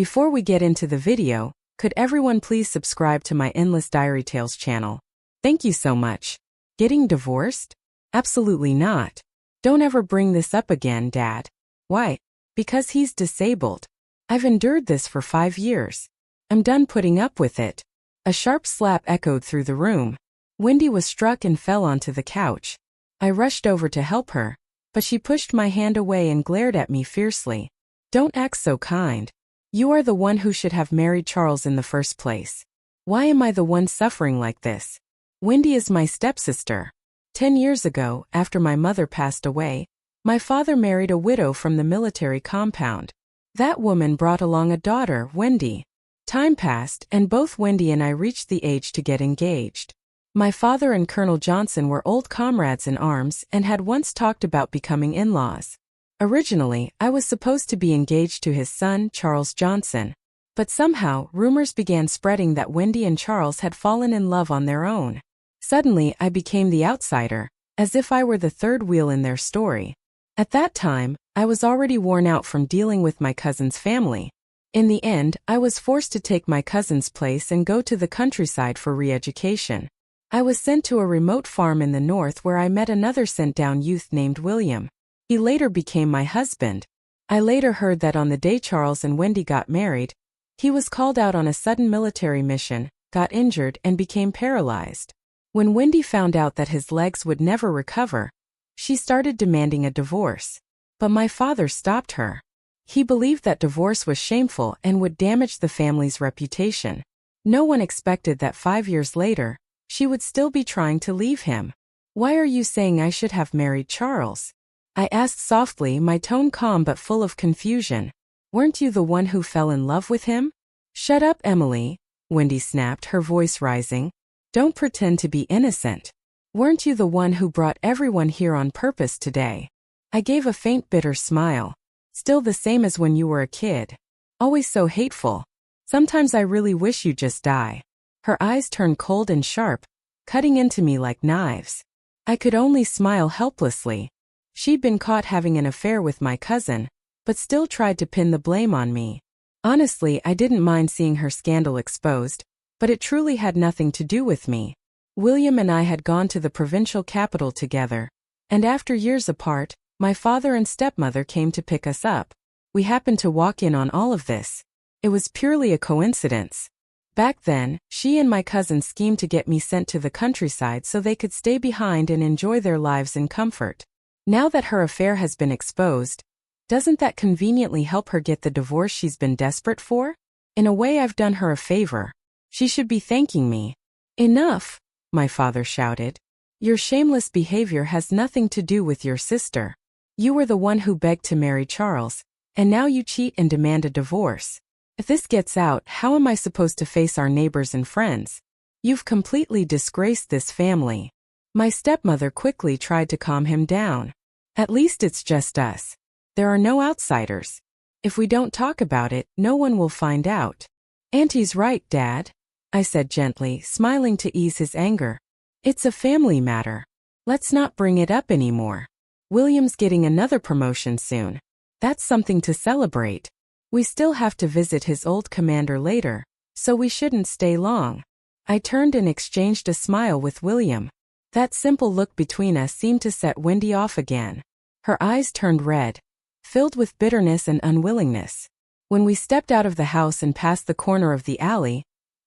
Before we get into the video, could everyone please subscribe to my Endless Diary Tales channel? Thank you so much. Getting divorced? Absolutely not. Don't ever bring this up again, Dad. Why? Because he's disabled. I've endured this for 5 years. I'm done putting up with it. A sharp slap echoed through the room. Wendy was struck and fell onto the couch. I rushed over to help her, but she pushed my hand away and glared at me fiercely. Don't act so kind. You are the one who should have married Charles in the first place. Why am I the one suffering like this? Wendy is my stepsister. 10 years ago, after my mother passed away, my father married a widow from the military compound. That woman brought along a daughter, Wendy. Time passed, and both Wendy and I reached the age to get engaged. My father and Colonel Johnson were old comrades in arms and had once talked about becoming in-laws. Originally, I was supposed to be engaged to his son, Charles Johnson. But somehow, rumors began spreading that Wendy and Charles had fallen in love on their own. Suddenly, I became the outsider, as if I were the third wheel in their story. At that time, I was already worn out from dealing with my cousin's family. In the end, I was forced to take my cousin's place and go to the countryside for re-education. I was sent to a remote farm in the north where I met another sent-down youth named William. He later became my husband. I later heard that on the day Charles and Wendy got married, he was called out on a sudden military mission, got injured, and became paralyzed. When Wendy found out that his legs would never recover, she started demanding a divorce. But my father stopped her. He believed that divorce was shameful and would damage the family's reputation. No one expected that 5 years later, she would still be trying to leave him. Why are you saying I should have married Charles? I asked softly, my tone calm but full of confusion. Weren't you the one who fell in love with him? Shut up, Emily, Wendy snapped, her voice rising. Don't pretend to be innocent. Weren't you the one who brought everyone here on purpose today? I gave a faint bitter smile. Still the same as when you were a kid. Always so hateful. Sometimes I really wish you'd just die. Her eyes turned cold and sharp, cutting into me like knives. I could only smile helplessly. She'd been caught having an affair with my cousin, but still tried to pin the blame on me. Honestly, I didn't mind seeing her scandal exposed, but it truly had nothing to do with me. William and I had gone to the provincial capital together, and after years apart, my father and stepmother came to pick us up. We happened to walk in on all of this. It was purely a coincidence. Back then, she and my cousin schemed to get me sent to the countryside so they could stay behind and enjoy their lives in comfort. Now that her affair has been exposed, doesn't that conveniently help her get the divorce she's been desperate for? In a way, I've done her a favor. She should be thanking me. Enough, my father shouted. Your shameless behavior has nothing to do with your sister. You were the one who begged to marry Charles, and now you cheat and demand a divorce. If this gets out, how am I supposed to face our neighbors and friends? You've completely disgraced this family. My stepmother quickly tried to calm him down. At least it's just us. There are no outsiders. If we don't talk about it, no one will find out. Auntie's right, Dad, I said gently, smiling to ease his anger. It's a family matter. Let's not bring it up anymore. William's getting another promotion soon. That's something to celebrate. We still have to visit his old commander later, so we shouldn't stay long. I turned and exchanged a smile with William. That simple look between us seemed to set Wendy off again. Her eyes turned red, filled with bitterness and unwillingness. When we stepped out of the house and passed the corner of the alley,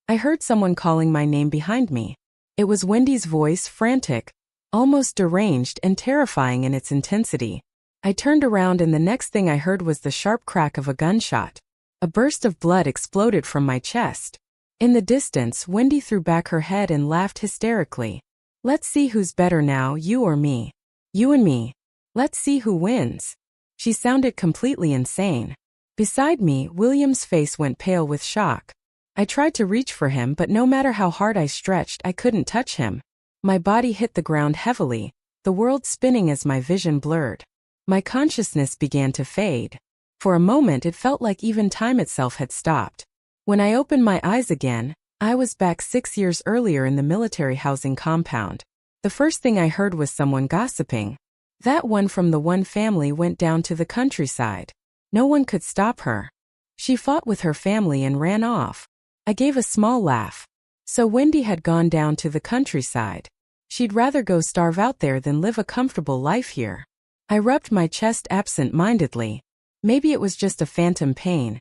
I heard someone calling my name behind me. It was Wendy's voice, frantic, almost deranged and terrifying in its intensity. I turned around and the next thing I heard was the sharp crack of a gunshot. A burst of blood exploded from my chest. In the distance, Wendy threw back her head and laughed hysterically. Let's see who's better now, you or me. You and me. Let's see who wins. She sounded completely insane. Beside me, William's face went pale with shock. I tried to reach for him, but no matter how hard I stretched, I couldn't touch him. My body hit the ground heavily, the world spinning as my vision blurred. My consciousness began to fade. For a moment it felt like even time itself had stopped. When I opened my eyes again, I was back 6 years earlier in the military housing compound. The first thing I heard was someone gossiping. That one from the one family went down to the countryside. No one could stop her. She fought with her family and ran off. I gave a small laugh. So Wendy had gone down to the countryside. She'd rather go starve out there than live a comfortable life here. I rubbed my chest absent-mindedly. Maybe it was just a phantom pain,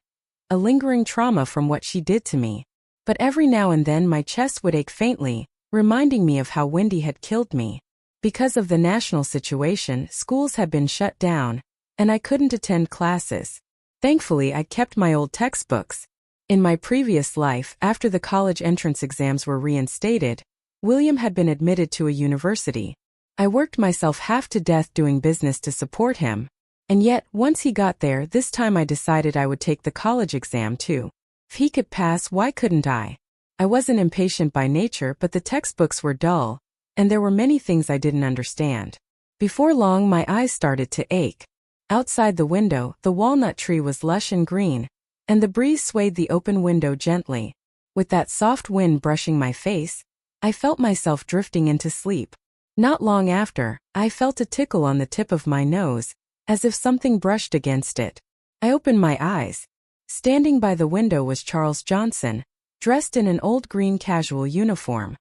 a lingering trauma from what she did to me. But every now and then my chest would ache faintly, reminding me of how Wendy had killed me. Because of the national situation, schools had been shut down, and I couldn't attend classes. Thankfully, I'd kept my old textbooks. In my previous life, after the college entrance exams were reinstated, William had been admitted to a university. I worked myself half to death doing business to support him. And yet, once he got there, this time I decided I would take the college exam too. If he could pass, why couldn't I? I wasn't impatient by nature, but the textbooks were dull, and there were many things I didn't understand. Before long, my eyes started to ache. Outside the window, the walnut tree was lush and green, and the breeze swayed the open window gently. With that soft wind brushing my face, I felt myself drifting into sleep. Not long after, I felt a tickle on the tip of my nose, as if something brushed against it. I opened my eyes. Standing by the window was Charles Johnson, dressed in an old green casual uniform.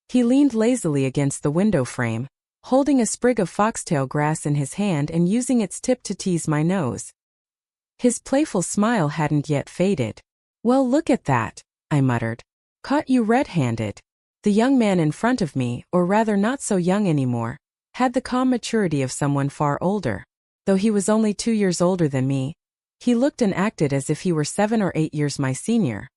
He leaned lazily against the window frame, holding a sprig of foxtail grass in his hand and using its tip to tease my nose. His playful smile hadn't yet faded. "Well, look at that," I muttered. "Caught you red-handed." The young man in front of me, or rather not so young anymore, had the calm maturity of someone far older. Though he was only 2 years older than me, he looked and acted as if he were 7 or 8 years my senior.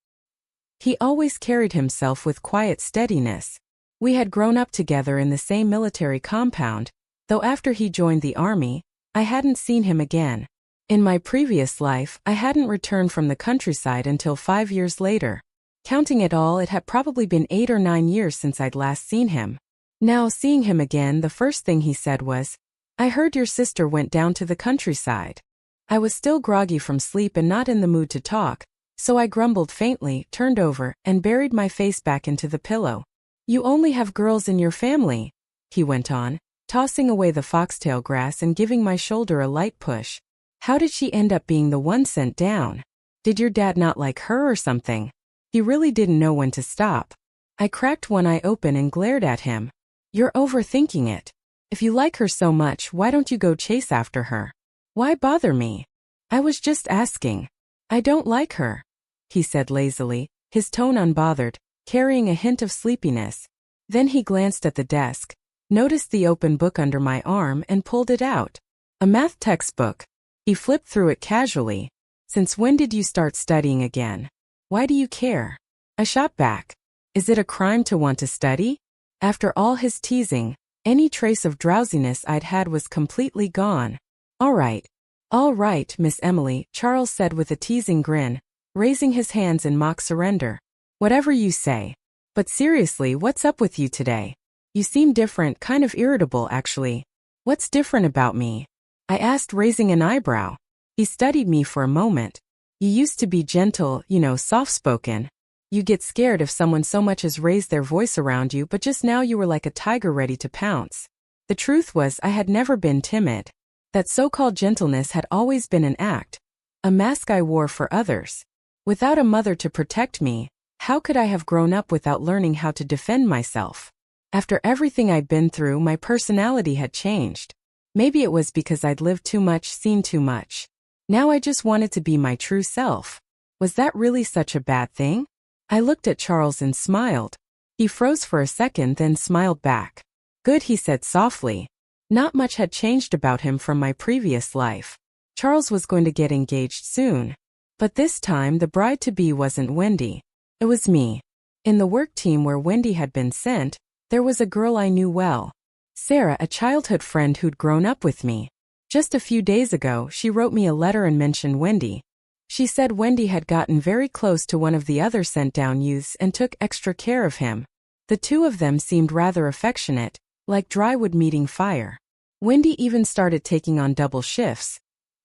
He always carried himself with quiet steadiness. We had grown up together in the same military compound, though after he joined the army, I hadn't seen him again. In my previous life, I hadn't returned from the countryside until 5 years later. Counting it all, it had probably been 8 or 9 years since I'd last seen him. Now, seeing him again, the first thing he said was, "I heard your sister went down to the countryside." I was still groggy from sleep and not in the mood to talk, so I grumbled faintly, turned over, and buried my face back into the pillow. "You only have girls in your family," he went on, tossing away the foxtail grass and giving my shoulder a light push. "How did she end up being the one sent down? Did your dad not like her or something?" He really didn't know when to stop. I cracked one eye open and glared at him. "You're overthinking it. If you like her so much, why don't you go chase after her? Why bother me? I was just asking." "I don't like her," he said lazily, his tone unbothered, carrying a hint of sleepiness. Then he glanced at the desk, noticed the open book under my arm and pulled it out. A math textbook. He flipped through it casually. "Since when did you start studying again? Why do you care?" I shot back. "Is it a crime to want to study?" After all his teasing, any trace of drowsiness I'd had was completely gone. All right, Miss Emily," Charles said with a teasing grin, raising his hands in mock surrender. "Whatever you say. But seriously, what's up with you today? You seem different, kind of irritable actually. What's different about me?" I asked, raising an eyebrow. He studied me for a moment. "You used to be gentle, soft-spoken. You get scared if someone so much as raised their voice around you, but just now you were like a tiger ready to pounce." The truth was, I had never been timid. That so-called gentleness had always been an act, a mask I wore for others. Without a mother to protect me, how could I have grown up without learning how to defend myself? After everything I'd been through, my personality had changed. Maybe it was because I'd lived too much, seen too much. Now I just wanted to be my true self. Was that really such a bad thing? I looked at Charles and smiled. He froze for a second, then smiled back. "Good," he said softly. Not much had changed about him from my previous life. Charles was going to get engaged soon. But this time the bride-to-be wasn't Wendy. It was me. In the work team where Wendy had been sent, there was a girl I knew well. Sarah, a childhood friend who'd grown up with me. Just a few days ago, she wrote me a letter and mentioned Wendy. She said Wendy had gotten very close to one of the other sent-down youths and took extra care of him. The two of them seemed rather affectionate, like dry wood meeting fire. Wendy even started taking on double shifts.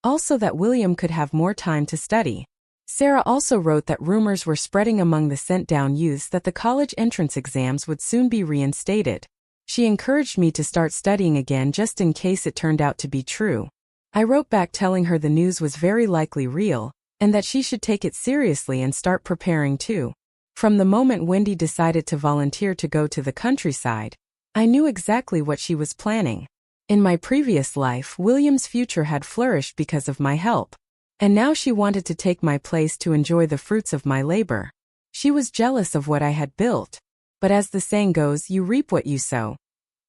Also that William could have more time to study. Sarah also wrote that rumors were spreading among the sent-down youths that the college entrance exams would soon be reinstated. She encouraged me to start studying again just in case it turned out to be true. I wrote back telling her the news was very likely real, and that she should take it seriously and start preparing too. From the moment Wendy decided to volunteer to go to the countryside, I knew exactly what she was planning. In my previous life, William's future had flourished because of my help, and now she wanted to take my place to enjoy the fruits of my labor. She was jealous of what I had built, but as the saying goes, you reap what you sow.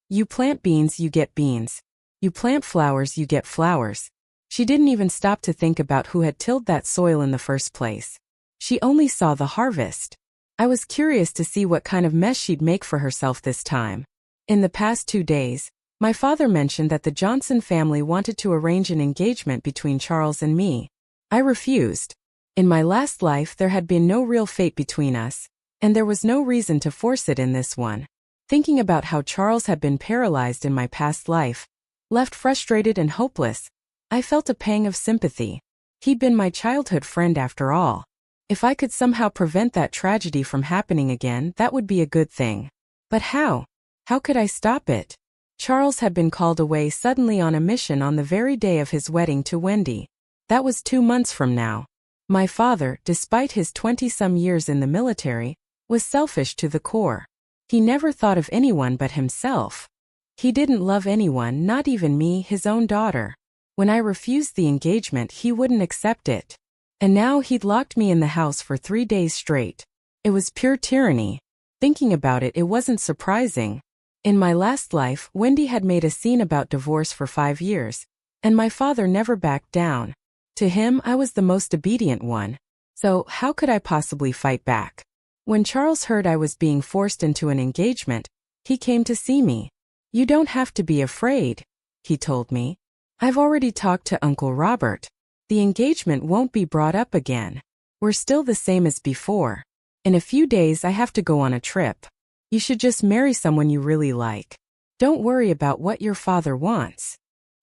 You plant beans, you get beans. You plant flowers, you get flowers. She didn't even stop to think about who had tilled that soil in the first place. She only saw the harvest. I was curious to see what kind of mess she'd make for herself this time. In the past 2 days, my father mentioned that the Johnson family wanted to arrange an engagement between Charles and me. I refused. In my last life, there had been no real fate between us, and there was no reason to force it in this one. Thinking about how Charles had been paralyzed in my past life, left frustrated and hopeless, I felt a pang of sympathy. He'd been my childhood friend after all. If I could somehow prevent that tragedy from happening again, that would be a good thing. But how? How could I stop it? Charles had been called away suddenly on a mission on the very day of his wedding to Wendy. That was 2 months from now. My father, despite his 20-some years in the military, was selfish to the core. He never thought of anyone but himself. He didn't love anyone, not even me, his own daughter. When I refused the engagement, he wouldn't accept it. And now he'd locked me in the house for 3 days straight. It was pure tyranny. Thinking about it, it wasn't surprising. In my last life, Wendy had made a scene about divorce for 5 years, and my father never backed down. To him, I was the most obedient one. So, how could I possibly fight back? When Charles heard I was being forced into an engagement, he came to see me. "You don't have to be afraid," he told me. "I've already talked to Uncle Robert. The engagement won't be brought up again. We're still the same as before. In a few days I have to go on a trip. You should just marry someone you really like. Don't worry about what your father wants."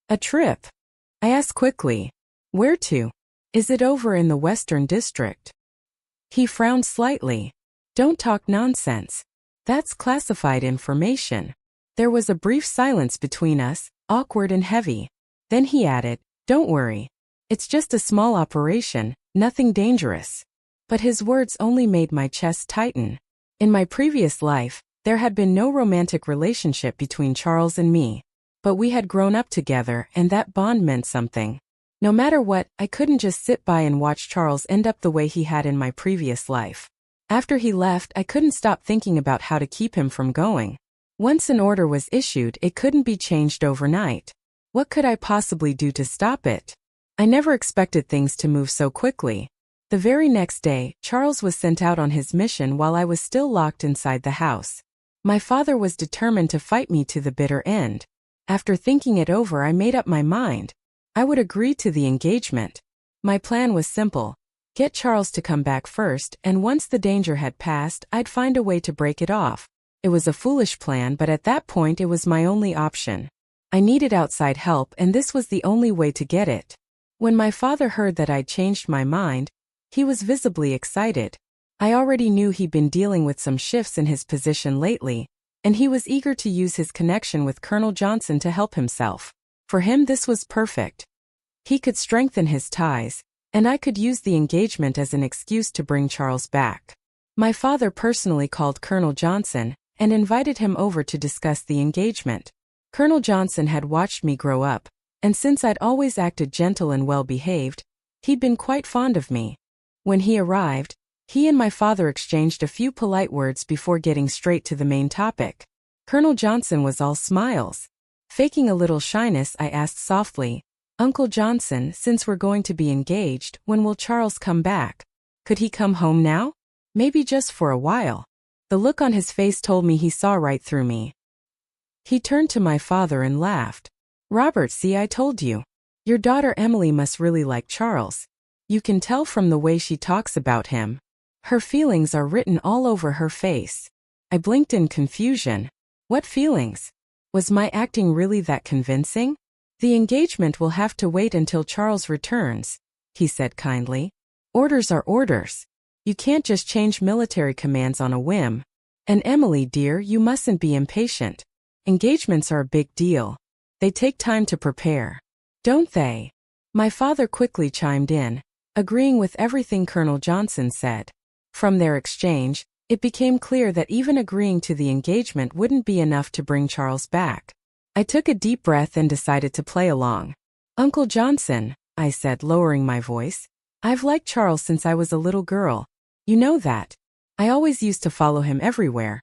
"A trip?" I asked quickly. "Where to? Is it over in the Western District?" He frowned slightly. "Don't talk nonsense. That's classified information." There was a brief silence between us, awkward and heavy. Then he added, "Don't worry. It's just a small operation, nothing dangerous." But his words only made my chest tighten. In my previous life, there had been no romantic relationship between Charles and me. But we had grown up together, and that bond meant something. No matter what, I couldn't just sit by and watch Charles end up the way he had in my previous life. After he left, I couldn't stop thinking about how to keep him from going. Once an order was issued, it couldn't be changed overnight. What could I possibly do to stop it? I never expected things to move so quickly. The very next day, Charles was sent out on his mission while I was still locked inside the house. My father was determined to fight me to the bitter end. After thinking it over, I made up my mind. I would agree to the engagement. My plan was simple. Get Charles to come back first, and once the danger had passed, I'd find a way to break it off. It was a foolish plan, but at that point it was my only option. I needed outside help, and this was the only way to get it. When my father heard that I'd changed my mind, he was visibly excited. I already knew he'd been dealing with some shifts in his position lately, and he was eager to use his connection with Colonel Johnson to help himself. For him, this was perfect. He could strengthen his ties, and I could use the engagement as an excuse to bring Charles back. My father personally called Colonel Johnson and invited him over to discuss the engagement. Colonel Johnson had watched me grow up, and since I'd always acted gentle and well-behaved, he'd been quite fond of me. When he arrived, he and my father exchanged a few polite words before getting straight to the main topic. Colonel Johnson was all smiles. Faking a little shyness, I asked softly, "Uncle Johnson, since we're going to be engaged, when will Charles come back? Could he come home now? Maybe just for a while." The look on his face told me he saw right through me. He turned to my father and laughed. "Robert, see, I told you. Your daughter Emily must really like Charles. You can tell from the way she talks about him. Her feelings are written all over her face." I blinked in confusion. What feelings? Was my acting really that convincing? "The engagement will have to wait until Charles returns," he said kindly. "Orders are orders. You can't just change military commands on a whim. And Emily, dear, you mustn't be impatient. Engagements are a big deal. They take time to prepare. Don't they?" My father quickly chimed in. agreeing with everything Colonel Johnson said. From their exchange, it became clear that even agreeing to the engagement wouldn't be enough to bring Charles back. I took a deep breath and decided to play along. "Uncle Johnson," I said, lowering my voice, "I've liked Charles since I was a little girl. You know that. I always used to follow him everywhere.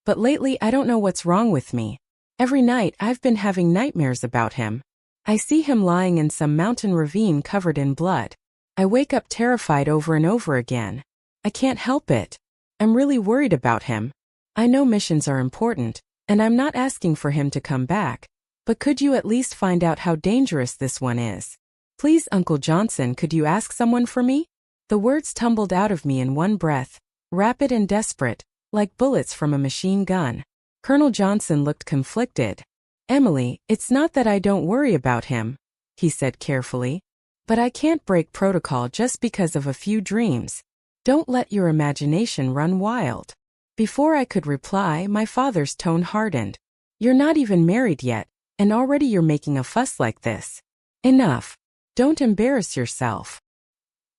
But lately I don't know what's wrong with me. Every night I've been having nightmares about him. I see him lying in some mountain ravine covered in blood. I wake up terrified over and over again. I can't help it. I'm really worried about him. I know missions are important, and I'm not asking for him to come back, but could you at least find out how dangerous this one is? Please, Uncle Johnson, could you ask someone for me?" The words tumbled out of me in one breath, rapid and desperate, like bullets from a machine gun. Colonel Johnson looked conflicted. "Emily, it's not that I don't worry about him," he said carefully, "but I can't break protocol just because of a few dreams. Don't let your imagination run wild." Before I could reply, my father's tone hardened. "You're not even married yet, and already you're making a fuss like this. Enough. Don't embarrass yourself."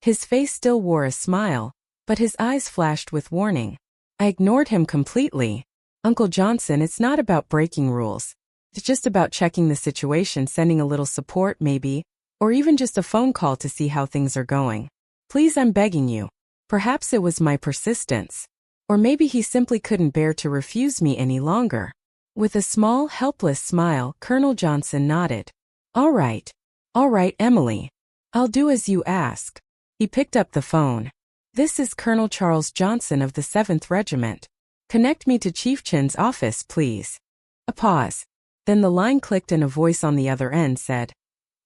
His face still wore a smile, but his eyes flashed with warning. I ignored him completely. "Uncle Johnson, it's not about breaking rules. It's just about checking the situation, sending a little support maybe, or even just a phone call to see how things are going. Please, I'm begging you." Perhaps it was my persistence. Or maybe he simply couldn't bear to refuse me any longer. With a small, helpless smile, Colonel Johnson nodded. All right, Emily. I'll do as you ask." He picked up the phone. "This is Colonel Charles Johnson of the 7th Regiment. Connect me to Chief Chin's office, please." A pause. Then the line clicked and a voice on the other end said,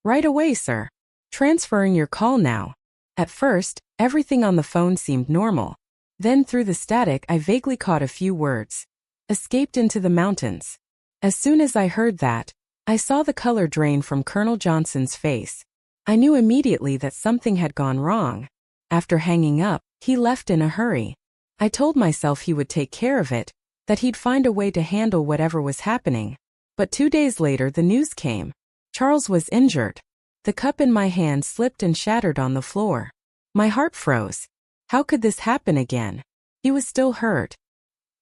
"Right away, sir. Transferring your call now." At first, everything on the phone seemed normal. Then through the static I vaguely caught a few words. "Escaped into the mountains." As soon as I heard that, I saw the color drain from Colonel Johnson's face. I knew immediately that something had gone wrong. After hanging up, he left in a hurry. I told myself he would take care of it, that he'd find a way to handle whatever was happening. But 2 days later the news came. Charles was injured. The cup in my hand slipped and shattered on the floor. My heart froze. How could this happen again? He was still hurt.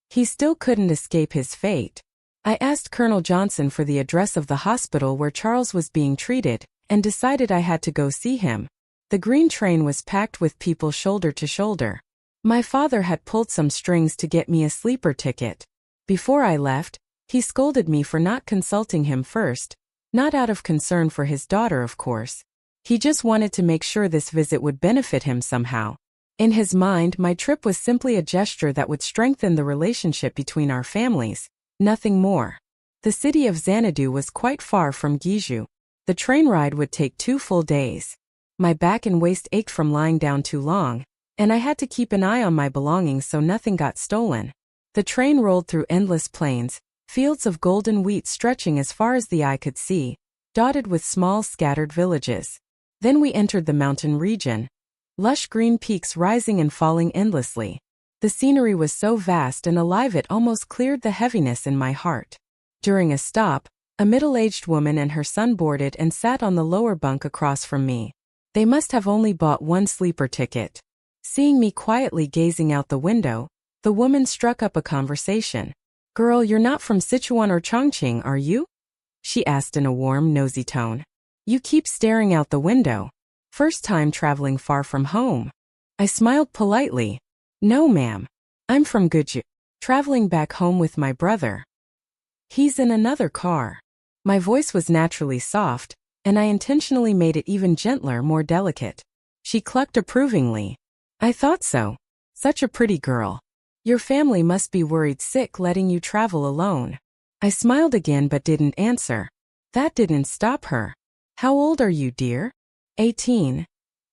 He still couldn't escape his fate. I asked Colonel Johnson for the address of the hospital where Charles was being treated, and decided I had to go see him. The green train was packed with people shoulder to shoulder. My father had pulled some strings to get me a sleeper ticket. Before I left, he scolded me for not consulting him first, not out of concern for his daughter, of course. He just wanted to make sure this visit would benefit him somehow. In his mind, my trip was simply a gesture that would strengthen the relationship between our families, nothing more. The city of Xanadu was quite far from Giju. The train ride would take 2 full days. My back and waist ached from lying down too long, and I had to keep an eye on my belongings so nothing got stolen. The train rolled through endless plains, fields of golden wheat stretching as far as the eye could see, dotted with small scattered villages. Then we entered the mountain region. Lush green peaks rising and falling endlessly. The scenery was so vast and alive it almost cleared the heaviness in my heart. During a stop, a middle-aged woman and her son boarded and sat on the lower bunk across from me. They must have only bought 1 sleeper ticket. Seeing me quietly gazing out the window, the woman struck up a conversation. "Girl, you're not from Sichuan or Chongqing, are you?" she asked in a warm, nosy tone. "You keep staring out the window. First time traveling far from home." I smiled politely. "No, ma'am. I'm from Guju. Traveling back home with my brother. He's in another car." My voice was naturally soft, and I intentionally made it even gentler, more delicate. She clucked approvingly. "I thought so. Such a pretty girl. Your family must be worried sick letting you travel alone." I smiled again but didn't answer. That didn't stop her. "How old are you, dear?" 18.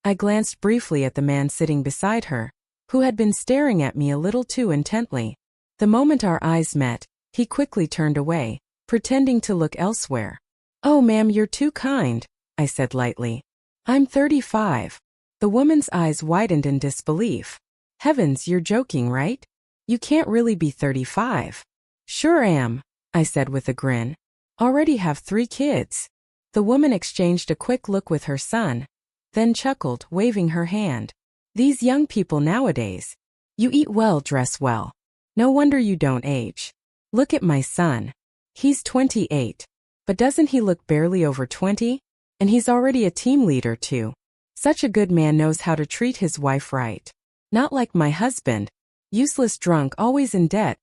I glanced briefly at the man sitting beside her, who had been staring at me a little too intently. The moment our eyes met, he quickly turned away, pretending to look elsewhere. "Oh, ma'am, you're too kind," I said lightly. "I'm 35. The woman's eyes widened in disbelief. "Heavens, you're joking, right? You can't really be 35. "Sure am," I said with a grin. "Already have 3 kids." The woman exchanged a quick look with her son. then chuckled, waving her hand. These young people nowadays. You eat well, dress well. No wonder you don't age. Look at my son. He's 28. But doesn't he look barely over 20? And he's already a team leader too. Such a good man, knows how to treat his wife right. Not like my husband. Useless drunk, always in debt.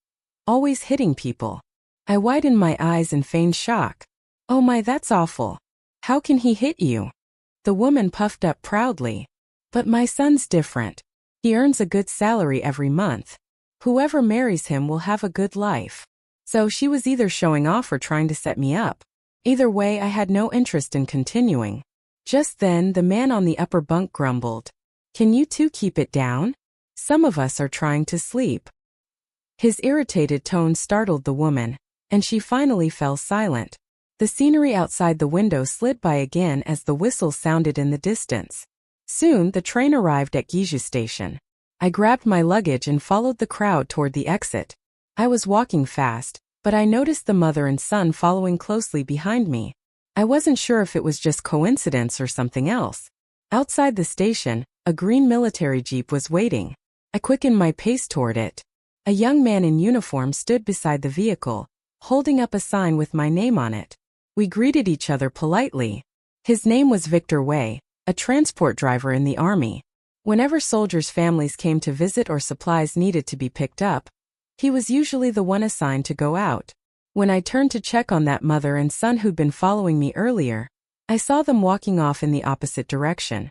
Always hitting people. I widened my eyes and feigned shock. Oh my, that's awful. How can he hit you? The woman puffed up proudly. But my son's different. He earns a good salary every month. Whoever marries him will have a good life. So she was either showing off or trying to set me up. Either way, I had no interest in continuing. Just then, the man on the upper bunk grumbled. Can you two keep it down? Some of us are trying to sleep. His irritated tone startled the woman, and she finally fell silent. The scenery outside the window slid by again as the whistle sounded in the distance. Soon, the train arrived at Giju station. I grabbed my luggage and followed the crowd toward the exit. I was walking fast, but I noticed the mother and son following closely behind me. I wasn't sure if it was just coincidence or something else. Outside the station, a green military jeep was waiting. I quickened my pace toward it. A young man in uniform stood beside the vehicle, holding up a sign with my name on it. We greeted each other politely. His name was Victor Wei, a transport driver in the army. Whenever soldiers' families came to visit or supplies needed to be picked up, he was usually the one assigned to go out. When I turned to check on that mother and son who'd been following me earlier, I saw them walking off in the opposite direction.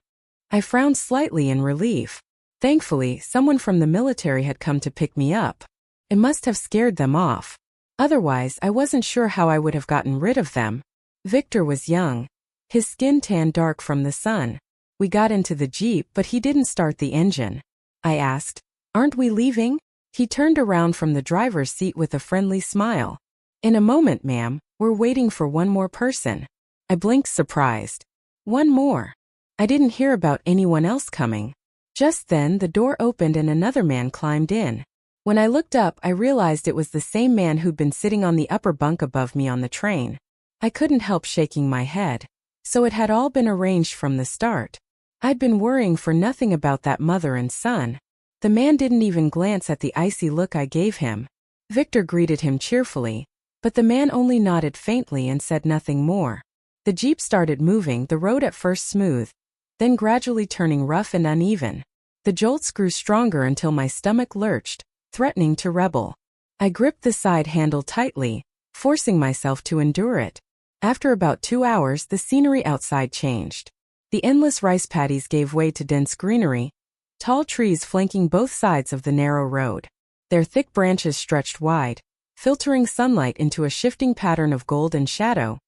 I frowned slightly in relief. Thankfully, someone from the military had come to pick me up. It must have scared them off. Otherwise, I wasn't sure how I would have gotten rid of them. Victor was young. His skin tanned dark from the sun. We got into the jeep, but he didn't start the engine. I asked, "Aren't we leaving?" He turned around from the driver's seat with a friendly smile. "In a moment, ma'am. We're waiting for one more person." I blinked, surprised. One more? I didn't hear about anyone else coming. Just then, the door opened and another man climbed in. When I looked up, I realized it was the same man who'd been sitting on the upper bunk above me on the train. I couldn't help shaking my head. So it had all been arranged from the start. I'd been worrying for nothing about that mother and son. The man didn't even glance at the icy look I gave him. Victor greeted him cheerfully, but the man only nodded faintly and said nothing more. The jeep started moving, the road at first smooth, then gradually turning rough and uneven. The jolts grew stronger until my stomach lurched, threatening to rebel. I gripped the side handle tightly, forcing myself to endure it. After about 2 hours, the scenery outside changed. The endless rice paddies gave way to dense greenery, tall trees flanking both sides of the narrow road. Their thick branches stretched wide, filtering sunlight into a shifting pattern of gold and shadow,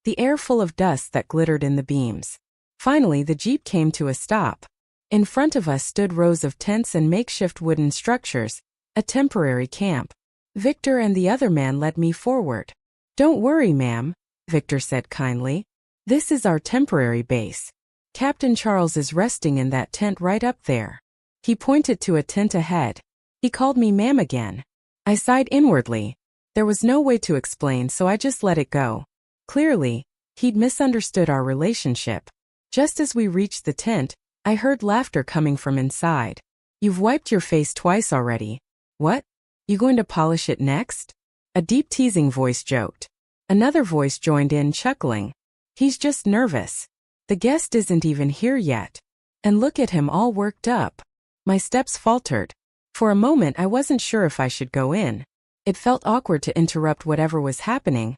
the air full of dust that glittered in the beams. Finally, the jeep came to a stop. In front of us stood rows of tents and makeshift wooden structures, a temporary camp. Victor and the other man led me forward. "Don't worry, ma'am," Victor said kindly. "This is our temporary base. Captain Charles is resting in that tent right up there." He pointed to a tent ahead. He called me ma'am again. I sighed inwardly. There was no way to explain, so I just let it go. Clearly, he'd misunderstood our relationship. Just as we reached the tent, I heard laughter coming from inside. "You've wiped your face twice already. What? You going to polish it next?" A deep teasing voice joked. Another voice joined in, chuckling. "He's just nervous. The guest isn't even here yet. And look at him all worked up." My steps faltered. For a moment, I wasn't sure if I should go in. It felt awkward to interrupt whatever was happening.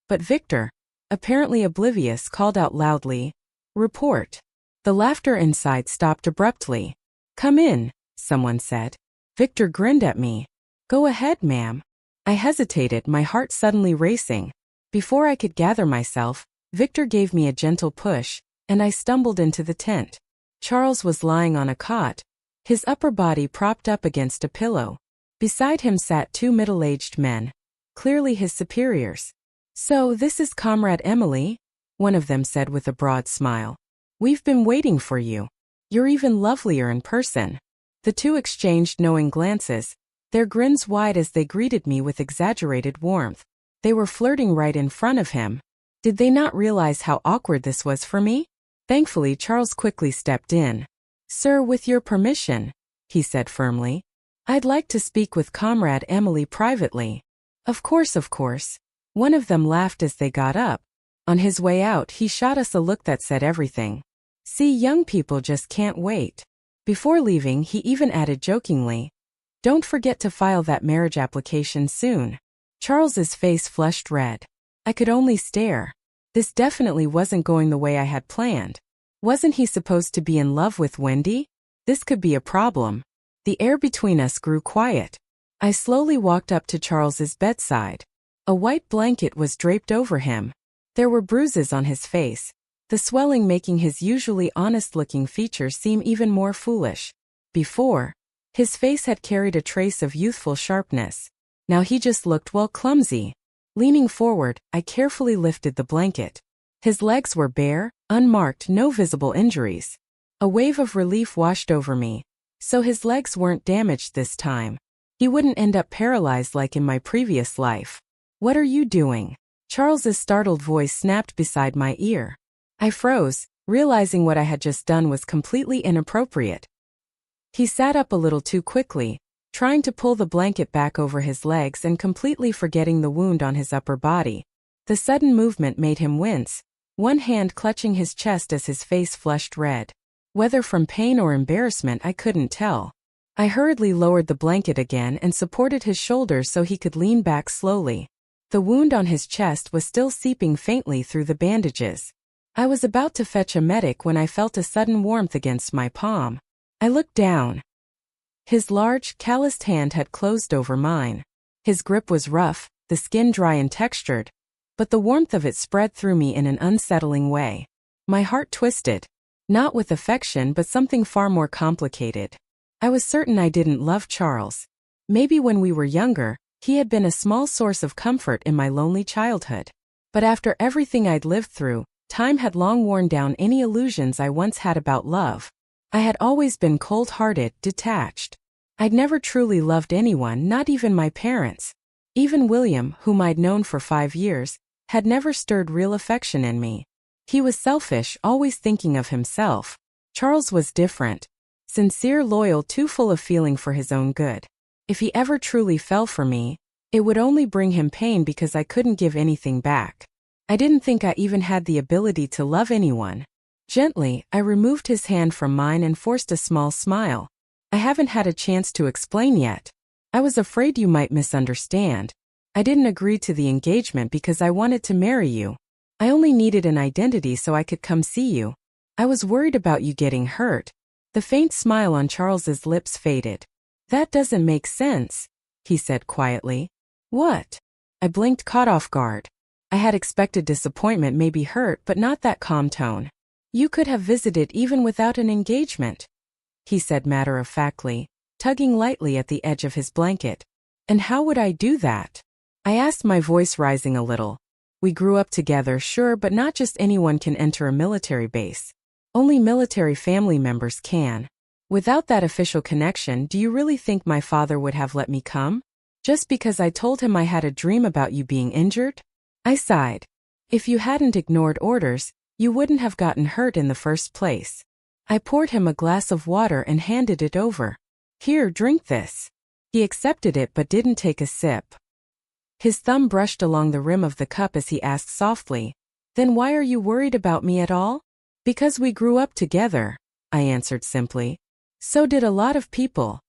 But Victor, apparently oblivious, called out loudly, "Report." The laughter inside stopped abruptly. "Come in," someone said. Victor grinned at me. "Go ahead, ma'am." I hesitated, my heart suddenly racing. Before I could gather myself, Victor gave me a gentle push, and I stumbled into the tent. Charles was lying on a cot, his upper body propped up against a pillow. Beside him sat 2 middle-aged men, clearly his superiors. "So this is Comrade Emily," one of them said with a broad smile. "We've been waiting for you. You're even lovelier in person." The two exchanged knowing glances, their grins wide as they greeted me with exaggerated warmth. They were flirting right in front of him. Did they not realize how awkward this was for me? Thankfully, Charles quickly stepped in. "Sir, with your permission," he said firmly. "I'd like to speak with Comrade Emily privately." Of course, of course." One of them laughed as they got up. On his way out, he shot us a look that said everything. "See, young people just can't wait." Before leaving, he even added jokingly, "Don't forget to file that marriage application soon." Charles's face flushed red. I could only stare. This definitely wasn't going the way I had planned. Wasn't he supposed to be in love with Wendy? This could be a problem. The air between us grew quiet. I slowly walked up to Charles's bedside. A white blanket was draped over him. There were bruises on his face, the swelling making his usually honest-looking features seem even more foolish. Before, his face had carried a trace of youthful sharpness. Now he just looked, well, clumsy. Leaning forward, I carefully lifted the blanket. His legs were bare, unmarked, no visible injuries. A wave of relief washed over me. So his legs weren't damaged this time. He wouldn't end up paralyzed like in my previous life. "What are you doing?" Charles's startled voice snapped beside my ear. I froze, realizing what I had just done was completely inappropriate. He sat up a little too quickly, trying to pull the blanket back over his legs and completely forgetting the wound on his upper body. The sudden movement made him wince, one hand clutching his chest as his face flushed red. Whether from pain or embarrassment, I couldn't tell. I hurriedly lowered the blanket again and supported his shoulders so he could lean back slowly. The wound on his chest was still seeping faintly through the bandages. I was about to fetch a medic when I felt a sudden warmth against my palm. I looked down. His large, calloused hand had closed over mine. His grip was rough, the skin dry and textured, but the warmth of it spread through me in an unsettling way. My heart twisted. Not with affection, but something far more complicated. I was certain I didn't love Charles. Maybe when we were younger, he had been a small source of comfort in my lonely childhood. But after everything I'd lived through, time had long worn down any illusions I once had about love. I had always been cold-hearted, detached. I'd never truly loved anyone, not even my parents. Even William, whom I'd known for 5 years, had never stirred real affection in me. He was selfish, always thinking of himself. Charles was different. Sincere, loyal, too full of feeling for his own good. If he ever truly fell for me, it would only bring him pain because I couldn't give anything back. I didn't think I even had the ability to love anyone. Gently, I removed his hand from mine and forced a small smile. "I haven't had a chance to explain yet. I was afraid you might misunderstand. I didn't agree to the engagement because I wanted to marry you. I only needed an identity so I could come see you. I was worried about you getting hurt." The faint smile on Charles's lips faded. "That doesn't make sense," he said quietly. "What?" I blinked, caught off guard. I had expected disappointment, maybe hurt, but not that calm tone. "You could have visited even without an engagement," he said matter-of-factly, tugging lightly at the edge of his blanket. "And how would I do that?" I asked, my voice rising a little. "We grew up together, sure, but not just anyone can enter a military base. Only military family members can. Without that official connection, do you really think my father would have let me come? Just because I told him I had a dream about you being injured?" I sighed. "If you hadn't ignored orders, you wouldn't have gotten hurt in the first place." I poured him a glass of water and handed it over. "Here, drink this." He accepted it but didn't take a sip. His thumb brushed along the rim of the cup as he asked softly, "Then why are you worried about me at all?" "Because we grew up together," I answered simply. "So did a lot of people,"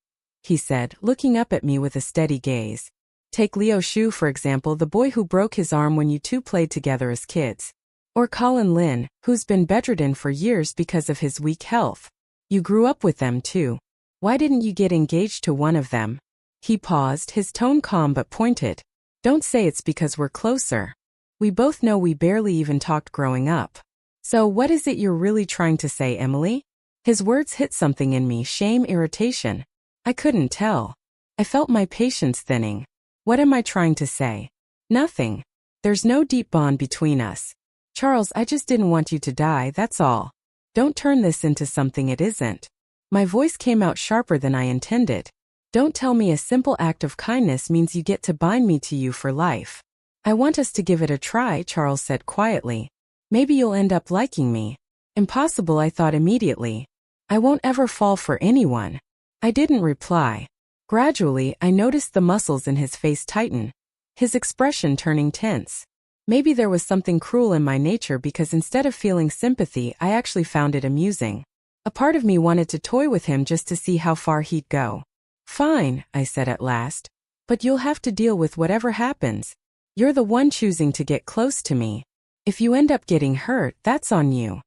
he said, looking up at me with a steady gaze. "Take Leo Shu, for example, the boy who broke his arm when you two played together as kids. Or Colin Lin, who's been bedridden for years because of his weak health. You grew up with them too. Why didn't you get engaged to one of them?" He paused, his tone calm but pointed. "Don't say it's because we're closer. We both know we barely even talked growing up. So what is it you're really trying to say, Emily?" His words hit something in me, shame, irritation. I couldn't tell. I felt my patience thinning. What am I trying to say? Nothing. There's no deep bond between us. Charles, I just didn't want you to die, that's all. Don't turn this into something it isn't. My voice came out sharper than I intended. Don't tell me a simple act of kindness means you get to bind me to you for life. "I want us to give it a try," Charles said quietly. "Maybe you'll end up liking me." Impossible, I thought immediately. I won't ever fall for anyone. I didn't reply. Gradually, I noticed the muscles in his face tighten, his expression turning tense. Maybe there was something cruel in my nature because instead of feeling sympathy, I actually found it amusing. A part of me wanted to toy with him just to see how far he'd go. Fine, I said at last. But you'll have to deal with whatever happens. You're the one choosing to get close to me. If you end up getting hurt, that's on you.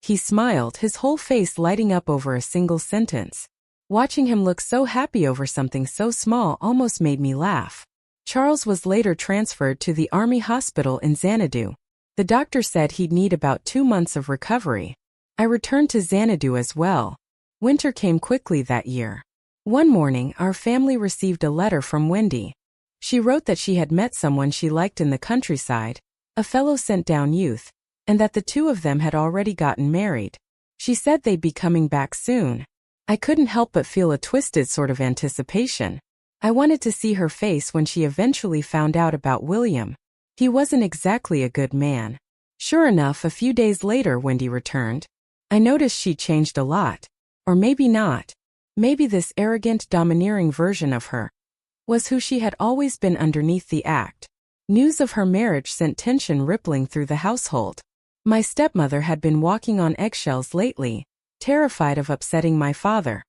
He smiled, his whole face lighting up over a single sentence. Watching him look so happy over something so small almost made me laugh. Charles was later transferred to the Army Hospital in Xanadu. The doctor said he'd need about 2 months of recovery. I returned to Xanadu as well. Winter came quickly that year. One morning, our family received a letter from Wendy. She wrote that she had met someone she liked in the countryside, a fellow sent-down youth, and that the two of them had already gotten married. She said they'd be coming back soon. I couldn't help but feel a twisted sort of anticipation. I wanted to see her face when she eventually found out about William. He wasn't exactly a good man. Sure enough, a few days later Wendy returned. I noticed she'd changed a lot. Or maybe not. Maybe this arrogant, domineering version of her was who she had always been underneath the act. News of her marriage sent tension rippling through the household. My stepmother had been walking on eggshells lately, terrified of upsetting my father.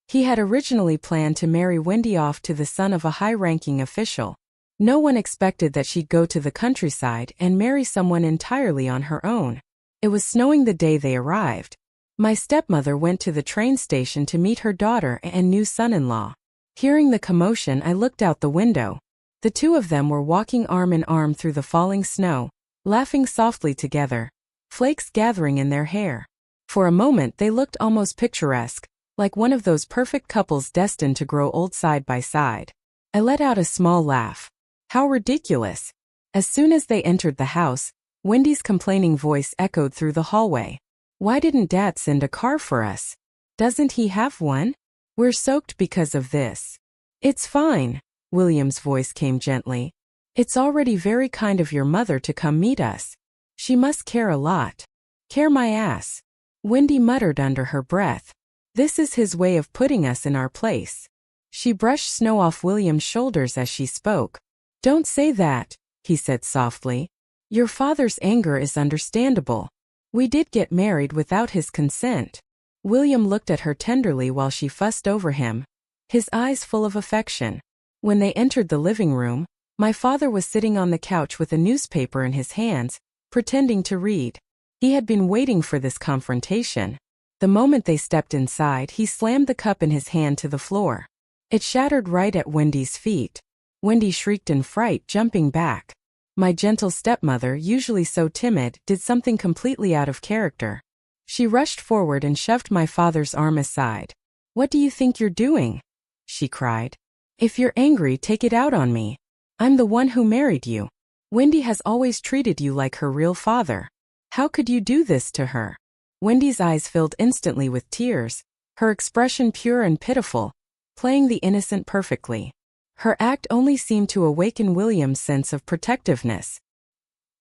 He had originally planned to marry Wendy off to the son of a high-ranking official. No one expected that she'd go to the countryside and marry someone entirely on her own. It was snowing the day they arrived. My stepmother went to the train station to meet her daughter and new son-in-law. Hearing the commotion, I looked out the window. The two of them were walking arm in arm through the falling snow, laughing softly together, flakes gathering in their hair. For a moment they looked almost picturesque, like one of those perfect couples destined to grow old side by side. I let out a small laugh. How ridiculous! As soon as they entered the house, Wendy's complaining voice echoed through the hallway. Why didn't Dad send a car for us? Doesn't he have one? We're soaked because of this. It's fine, William's voice came gently. It's already very kind of your mother to come meet us. She must care a lot. Care my ass. Wendy muttered under her breath. This is his way of putting us in our place. She brushed snow off William's shoulders as she spoke. Don't say that, he said softly. Your father's anger is understandable. We did get married without his consent. William looked at her tenderly while she fussed over him, his eyes full of affection. When they entered the living room, my father was sitting on the couch with a newspaper in his hands, pretending to read. He had been waiting for this confrontation. The moment they stepped inside, he slammed the cup in his hand to the floor. It shattered right at Wendy's feet. Wendy shrieked in fright, jumping back. My gentle stepmother, usually so timid, did something completely out of character. She rushed forward and shoved my father's arm aside. What do you think you're doing? She cried. If you're angry, take it out on me. I'm the one who married you. Wendy has always treated you like her real father. How could you do this to her? Wendy's eyes filled instantly with tears, her expression pure and pitiful, playing the innocent perfectly. Her act only seemed to awaken William's sense of protectiveness.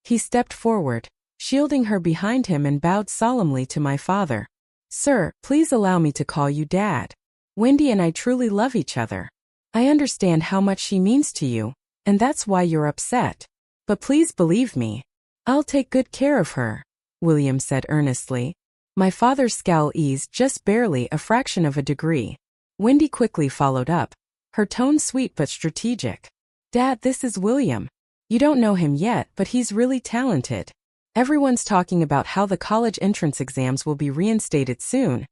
He stepped forward, shielding her behind him, and bowed solemnly to my father. Sir, please allow me to call you Dad. Wendy and I truly love each other. I understand how much she means to you, and that's why you're upset. But please believe me. I'll take good care of her, William said earnestly. My father's scowl eased just barely, a fraction of a degree. Wendy quickly followed up, her tone sweet but strategic. Dad, this is William. You don't know him yet, but he's really talented. Everyone's talking about how the college entrance exams will be reinstated soon.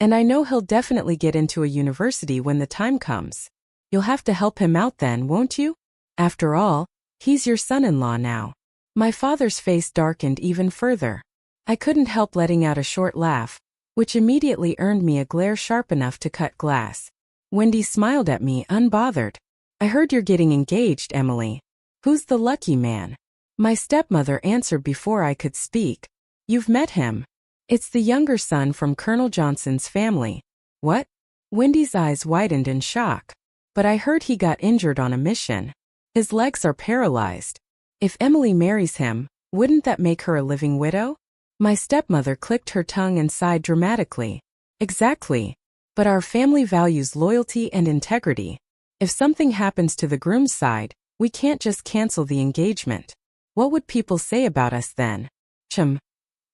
And I know he'll definitely get into a university when the time comes. You'll have to help him out then, won't you? After all, he's your son-in-law now. My father's face darkened even further. I couldn't help letting out a short laugh, which immediately earned me a glare sharp enough to cut glass. Wendy smiled at me, unbothered. I heard you're getting engaged, Emily. Who's the lucky man? My stepmother answered before I could speak. You've met him. It's the younger son from Colonel Johnson's family. What? Wendy's eyes widened in shock. But I heard he got injured on a mission. His legs are paralyzed. If Emily marries him, wouldn't that make her a living widow? My stepmother clicked her tongue and sighed dramatically. Exactly. But our family values loyalty and integrity. If something happens to the groom's side, we can't just cancel the engagement. What would people say about us then?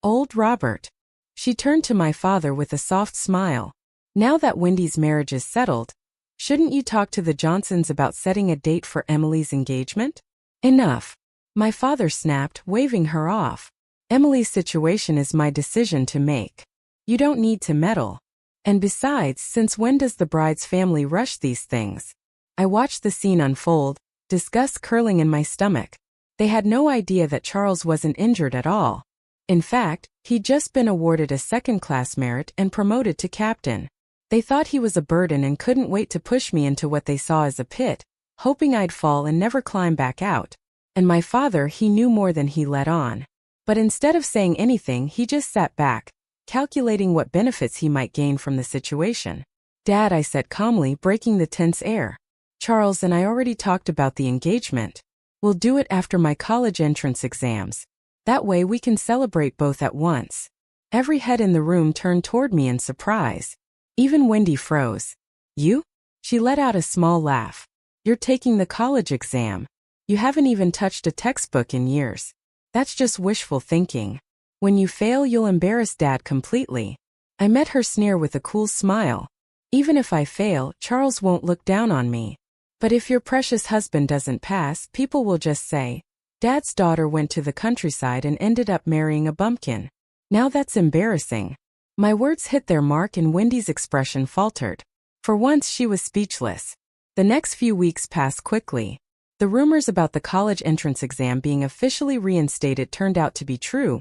Old Robert. She turned to my father with a soft smile. Now that Wendy's marriage is settled, shouldn't you talk to the Johnsons about setting a date for Emily's engagement? Enough. My father snapped, waving her off. Emily's situation is my decision to make. You don't need to meddle. And besides, since when does the bride's family rush these things? I watched the scene unfold, disgust curling in my stomach. They had no idea that Charles wasn't injured at all. In fact, he'd just been awarded a second-class merit and promoted to captain. They thought he was a burden and couldn't wait to push me into what they saw as a pit, hoping I'd fall and never climb back out. And my father, he knew more than he let on. But instead of saying anything, he just sat back, calculating what benefits he might gain from the situation. Dad, I said calmly, breaking the tense air. Charles and I already talked about the engagement. We'll do it after my college entrance exams. That way we can celebrate both at once. Every head in the room turned toward me in surprise. Even Wendy froze. You? She let out a small laugh. You're taking the college exam. You haven't even touched a textbook in years. That's just wishful thinking. When you fail, you'll embarrass Dad completely. I met her sneer with a cool smile. Even if I fail, Charles won't look down on me. But if your precious husband doesn't pass, people will just say, Dad's daughter went to the countryside and ended up marrying a bumpkin. Now that's embarrassing. My words hit their mark and Wendy's expression faltered. For once she was speechless. The next few weeks passed quickly. The rumors about the college entrance exam being officially reinstated turned out to be true.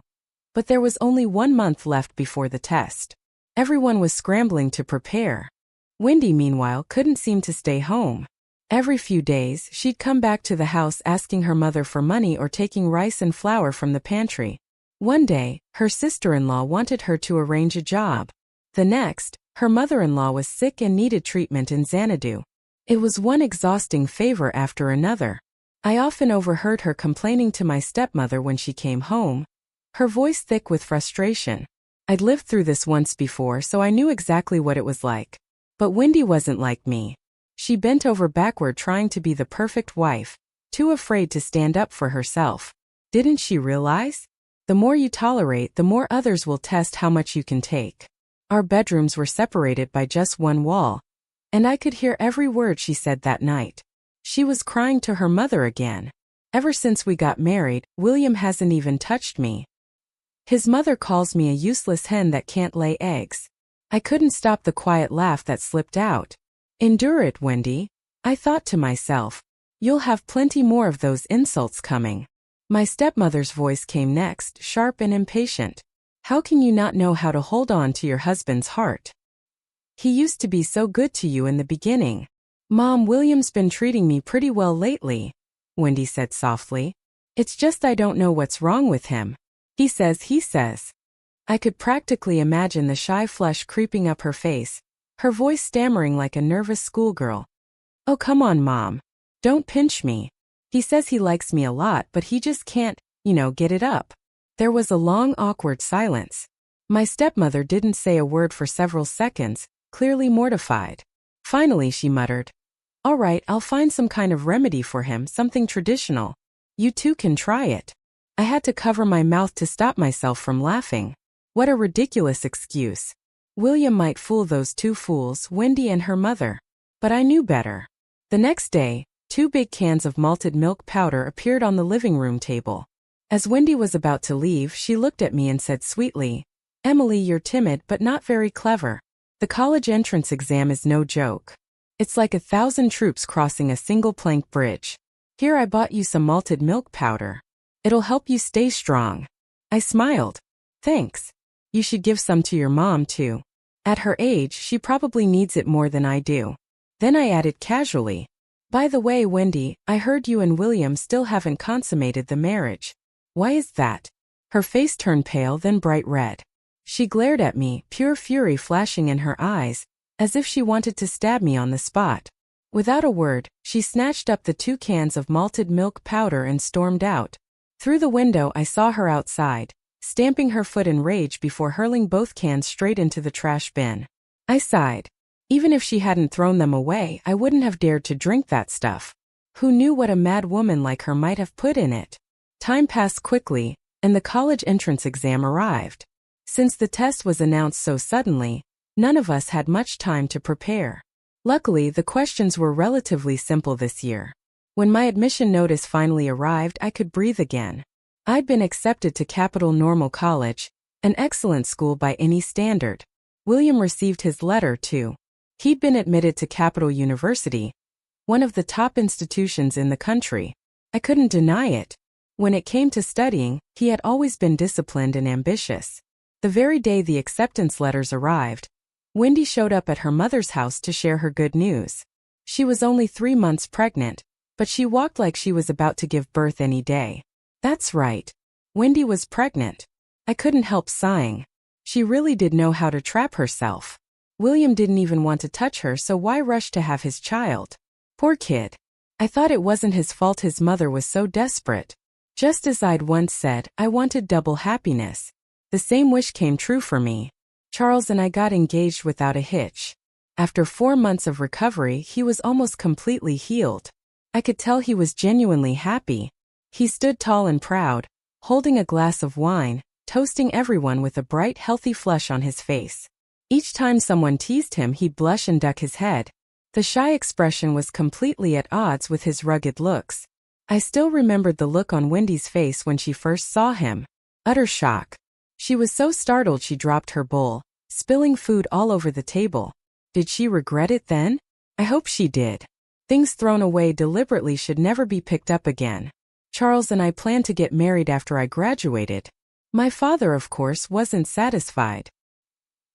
But there was only 1 month left before the test. Everyone was scrambling to prepare. Wendy, meanwhile, couldn't seem to stay home. Every few days, she'd come back to the house asking her mother for money or taking rice and flour from the pantry. One day, her sister-in-law wanted her to arrange a job. The next, her mother-in-law was sick and needed treatment in Xanadu. It was one exhausting favor after another. I often overheard her complaining to my stepmother when she came home, her voice thick with frustration. I'd lived through this once before, so I knew exactly what it was like. But Wendy wasn't like me. She bent over backward trying to be the perfect wife, too afraid to stand up for herself. Didn't she realize? The more you tolerate, the more others will test how much you can take. Our bedrooms were separated by just one wall, and I could hear every word she said that night. She was crying to her mother again. Ever since we got married, William hasn't even touched me. His mother calls me a useless hen that can't lay eggs. I couldn't stop the quiet laugh that slipped out. Endure it, Wendy. I thought to myself. You'll have plenty more of those insults coming. My stepmother's voice came next, sharp and impatient. How can you not know how to hold on to your husband's heart? He used to be so good to you in the beginning. Mom, William's been treating me pretty well lately, Wendy said softly. It's just I don't know what's wrong with him. He says. I could practically imagine the shy flush creeping up her face, her voice stammering like a nervous schoolgirl. Oh, come on, Mom. Don't pinch me. He says he likes me a lot, but he just can't, get it up. There was a long, awkward silence. My stepmother didn't say a word for several seconds, clearly mortified. Finally, she muttered, All right, I'll find some kind of remedy for him, something traditional. You two can try it. I had to cover my mouth to stop myself from laughing. What a ridiculous excuse. William might fool those two fools, Wendy and her mother. But I knew better. The next day, 2 big cans of malted milk powder appeared on the living room table. As Wendy was about to leave, she looked at me and said sweetly, Emily, you're timid but not very clever. The college entrance exam is no joke. It's like 1,000 troops crossing a single plank bridge. Here, I bought you some malted milk powder. It'll help you stay strong. I smiled. Thanks. You should give some to your mom, too. At her age, she probably needs it more than I do. Then I added casually, By the way, Wendy, I heard you and William still haven't consummated the marriage. Why is that? Her face turned pale, then bright red. She glared at me, pure fury flashing in her eyes, as if she wanted to stab me on the spot. Without a word, she snatched up the 2 cans of malted milk powder and stormed out. Through the window, I saw her outside, stamping her foot in rage before hurling both cans straight into the trash bin. I sighed. Even if she hadn't thrown them away, I wouldn't have dared to drink that stuff. Who knew what a mad woman like her might have put in it? Time passed quickly, and the college entrance exam arrived. Since the test was announced so suddenly, none of us had much time to prepare. Luckily, the questions were relatively simple this year. When my admission notice finally arrived, I could breathe again. I'd been accepted to Capital Normal College, an excellent school by any standard. William received his letter, too. He'd been admitted to Capital University, one of the top institutions in the country. I couldn't deny it. When it came to studying, he had always been disciplined and ambitious. The very day the acceptance letters arrived, Wendy showed up at her mother's house to share her good news. She was only 3 months pregnant, but she walked like she was about to give birth any day. That's right. Wendy was pregnant. I couldn't help sighing. She really did know how to trap herself. William didn't even want to touch her, so why rush to have his child? Poor kid. I thought it wasn't his fault his mother was so desperate. Just as I'd once said, I wanted double happiness. The same wish came true for me. Charles and I got engaged without a hitch. After 4 months of recovery, he was almost completely healed. I could tell he was genuinely happy. He stood tall and proud, holding a glass of wine, toasting everyone with a bright, healthy flush on his face. Each time someone teased him, he'd blush and duck his head. The shy expression was completely at odds with his rugged looks. I still remembered the look on Wendy's face when she first saw him. Utter shock. She was so startled she dropped her bowl, spilling food all over the table. Did she regret it then? I hope she did. Things thrown away deliberately should never be picked up again. Charles and I planned to get married after I graduated. My father, of course, wasn't satisfied.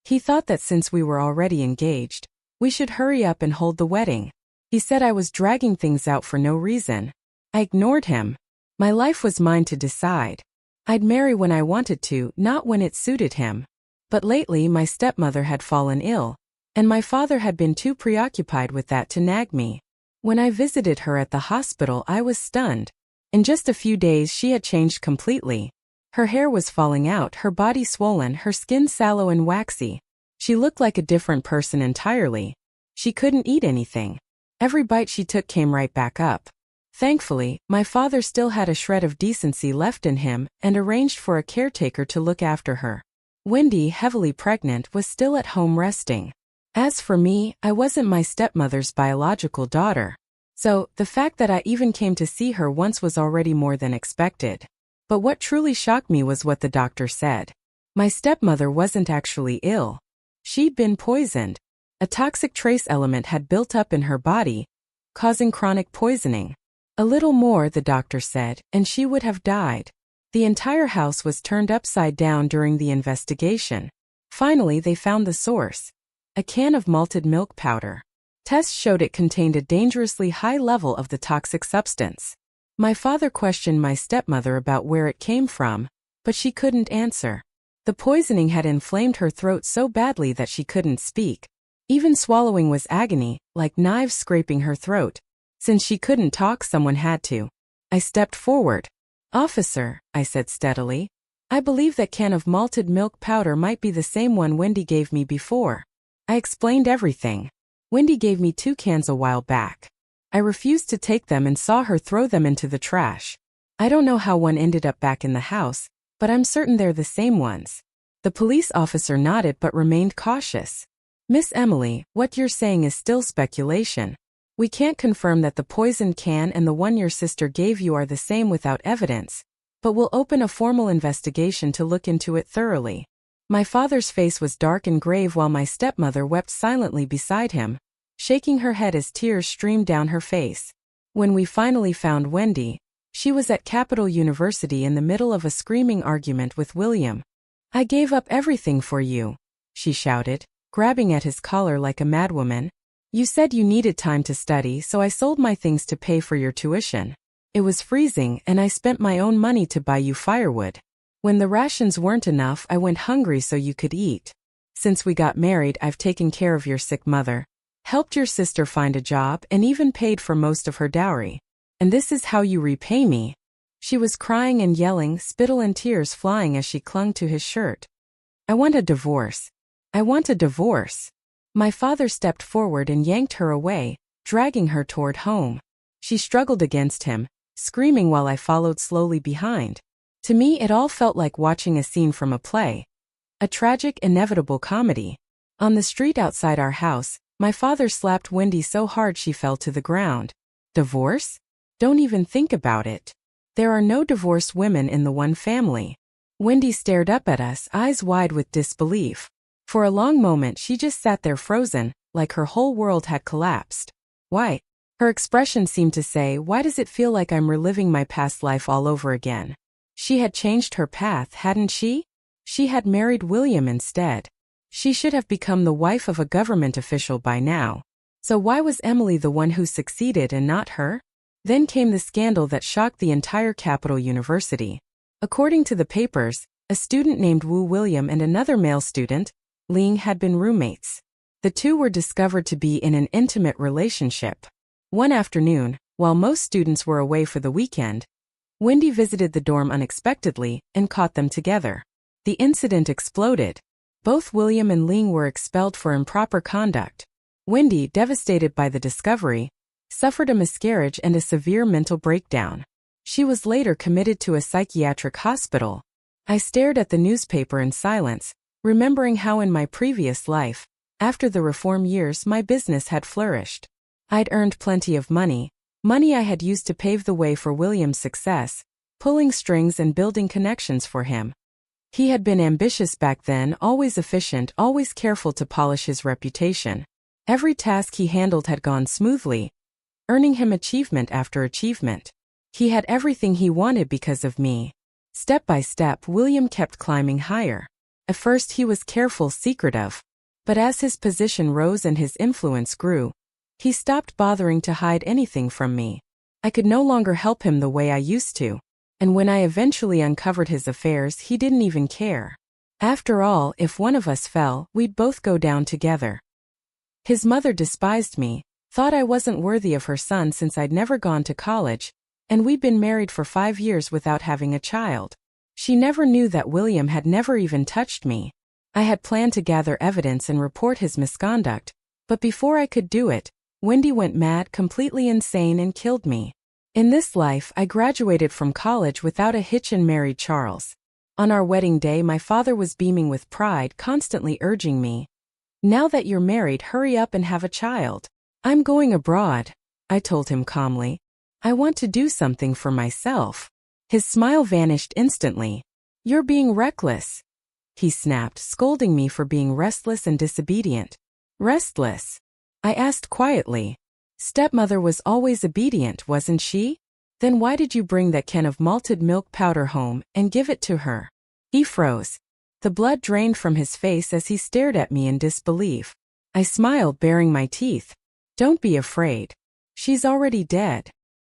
He thought that since we were already engaged, we should hurry up and hold the wedding. He said I was dragging things out for no reason. I ignored him. My life was mine to decide. I'd marry when I wanted to, not when it suited him. But lately my stepmother had fallen ill, and my father had been too preoccupied with that to nag me. When I visited her at the hospital, I was stunned. In just a few days she had changed completely. Her hair was falling out, her body swollen, her skin sallow and waxy. She looked like a different person entirely. She couldn't eat anything. Every bite she took came right back up. Thankfully, my father still had a shred of decency left in him and arranged for a caretaker to look after her. Wendy, heavily pregnant, was still at home resting. As for me, I wasn't my stepmother's biological daughter. So, the fact that I even came to see her once was already more than expected. But what truly shocked me was what the doctor said. My stepmother wasn't actually ill. She'd been poisoned. A toxic trace element had built up in her body, causing chronic poisoning. A little more, the doctor said, and she would have died. The entire house was turned upside down during the investigation. Finally, they found the source. A can of malted milk powder. Tests showed it contained a dangerously high level of the toxic substance. My father questioned my stepmother about where it came from, but she couldn't answer. The poisoning had inflamed her throat so badly that she couldn't speak. Even swallowing was agony, like knives scraping her throat. Since she couldn't talk, someone had to. I stepped forward. "Officer," I said steadily, "I believe that can of malted milk powder might be the same one Wendy gave me before." I explained everything. Wendy gave me 2 cans a while back. I refused to take them and saw her throw them into the trash. I don't know how one ended up back in the house, but I'm certain they're the same ones. The police officer nodded but remained cautious. "Miss Emily, what you're saying is still speculation. We can't confirm that the poisoned can and the one your sister gave you are the same without evidence, but we'll open a formal investigation to look into it thoroughly." My father's face was dark and grave while my stepmother wept silently beside him, shaking her head as tears streamed down her face. When we finally found Wendy, she was at Capital University in the middle of a screaming argument with William. "I gave up everything for you," she shouted, grabbing at his collar like a madwoman. "You said you needed time to study, so I sold my things to pay for your tuition. It was freezing, and I spent my own money to buy you firewood. When the rations weren't enough, I went hungry so you could eat. Since we got married, I've taken care of your sick mother, helped your sister find a job, and even paid for most of her dowry. And this is how you repay me." She was crying and yelling, spittle and tears flying as she clung to his shirt. "I want a divorce. I want a divorce." My father stepped forward and yanked her away, dragging her toward home. She struggled against him, screaming while I followed slowly behind. To me, it all felt like watching a scene from a play. A tragic, inevitable comedy. On the street outside our house, my father slapped Wendy so hard she fell to the ground. "Divorce? Don't even think about it. There are no divorced women in the one family." Wendy stared up at us, eyes wide with disbelief. For a long moment she just sat there frozen, like her whole world had collapsed. "Why?" Her expression seemed to say, "Why does it feel like I'm reliving my past life all over again?" She had changed her path, hadn't she? She had married William instead. She should have become the wife of a government official by now. So why was Emily the one who succeeded and not her? Then came the scandal that shocked the entire Capital University. According to the papers, a student named Wu William and another male student, Ling, had been roommates. The two were discovered to be in an intimate relationship. One afternoon, while most students were away for the weekend, Wendy visited the dorm unexpectedly and caught them together. The incident exploded. Both William and Ling were expelled for improper conduct. Wendy, devastated by the discovery, suffered a miscarriage and a severe mental breakdown. She was later committed to a psychiatric hospital. I stared at the newspaper in silence, remembering how in my previous life, after the reform years, my business had flourished. I'd earned plenty of money I had used to pave the way for William's success, pulling strings and building connections for him. He had been ambitious back then, always efficient, always careful to polish his reputation. Every task he handled had gone smoothly, earning him achievement after achievement. He had everything he wanted because of me. Step by step, William kept climbing higher. At first he was careful, secretive. But as his position rose and his influence grew, he stopped bothering to hide anything from me. I could no longer help him the way I used to. And when I eventually uncovered his affairs, he didn't even care. After all, if one of us fell, we'd both go down together. His mother despised me, thought I wasn't worthy of her son since I'd never gone to college, and we'd been married for 5 years without having a child. She never knew that William had never even touched me. I had planned to gather evidence and report his misconduct, but before I could do it, Wendy went mad, completely insane, and killed me. In this life, I graduated from college without a hitch and married Charles. On our wedding day, my father was beaming with pride, constantly urging me, "Now that you're married, hurry up and have a child." "I'm going abroad," I told him calmly. "I want to do something for myself." His smile vanished instantly. "You're being reckless," he snapped, scolding me for being restless and disobedient. "Restless?" I asked quietly. "Stepmother was always obedient, wasn't she? Then why did you bring that can of malted milk powder home and give it to her?" He froze. The blood drained from his face as he stared at me in disbelief. I smiled, baring my teeth. "Don't be afraid. She's already dead."